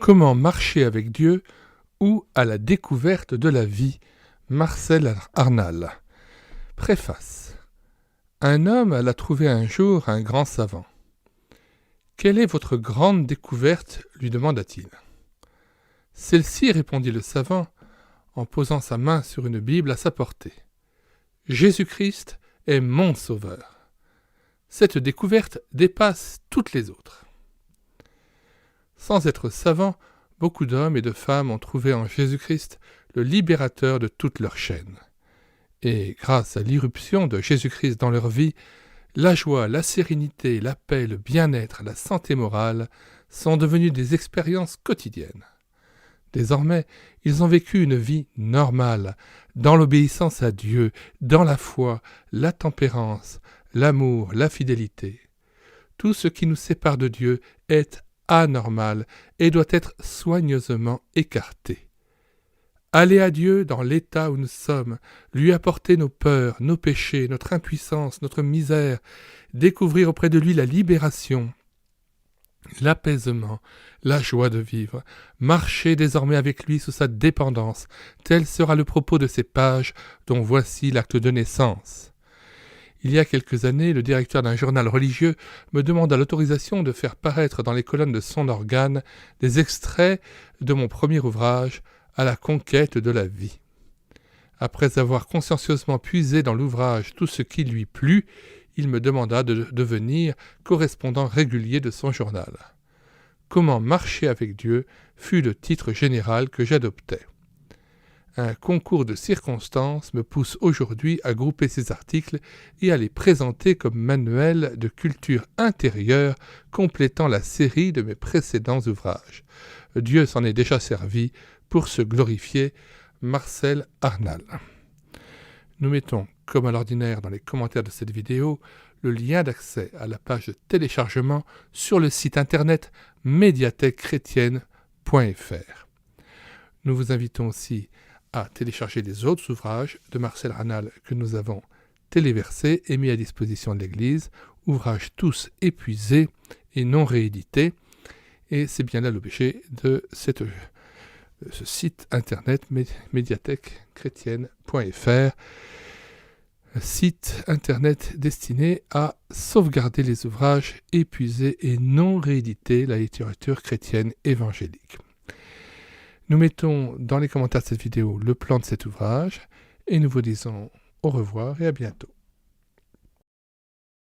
Comment marcher avec Dieu ou à la découverte de la vie, Marcel Arnal. Préface. Un homme alla trouver un jour un grand savant. « Quelle est votre grande découverte ?» lui demanda-t-il. « Celle-ci, répondit le savant, en posant sa main sur une Bible à sa portée. Jésus-Christ est mon sauveur. Cette découverte dépasse toutes les autres. » Sans être savants, beaucoup d'hommes et de femmes ont trouvé en Jésus-Christ le libérateur de toutes leurs chaînes. Et grâce à l'irruption de Jésus-Christ dans leur vie, la joie, la sérénité, la paix, le bien-être, la santé morale sont devenus des expériences quotidiennes. Désormais, ils ont vécu une vie normale, dans l'obéissance à Dieu, dans la foi, la tempérance, l'amour, la fidélité. Tout ce qui nous sépare de Dieu est anormal et doit être soigneusement écarté. Aller à Dieu dans l'état où nous sommes, lui apporter nos peurs, nos péchés, notre impuissance, notre misère, découvrir auprès de lui la libération, l'apaisement, la joie de vivre, marcher désormais avec lui sous sa dépendance, tel sera le propos de ces pages dont voici l'acte de naissance. Il y a quelques années, le directeur d'un journal religieux me demanda l'autorisation de faire paraître dans les colonnes de son organe des extraits de mon premier ouvrage, À la conquête de la vie. Après avoir consciencieusement puisé dans l'ouvrage tout ce qui lui plut, il me demanda de devenir correspondant régulier de son journal. Comment marcher avec Dieu fut le titre général que j'adoptai. Un concours de circonstances me pousse aujourd'hui à grouper ces articles et à les présenter comme manuels de culture intérieure complétant la série de mes précédents ouvrages. Dieu s'en est déjà servi pour se glorifier. Marcel Arnal. Nous mettons, comme à l'ordinaire dans les commentaires de cette vidéo, le lien d'accès à la page de téléchargement sur le site internet médiathèquechrétienne.fr. Nous vous invitons aussi à télécharger les autres ouvrages de Marcel Arnal que nous avons téléversés et mis à disposition de l'Église, ouvrages tous épuisés et non réédités, et c'est bien là l'objet de ce site internet médiathèquechrétienne.fr, site internet destiné à sauvegarder les ouvrages épuisés et non réédités, la littérature chrétienne évangélique. Nous mettons dans les commentaires de cette vidéo le plan de cet ouvrage et nous vous disons au revoir et à bientôt.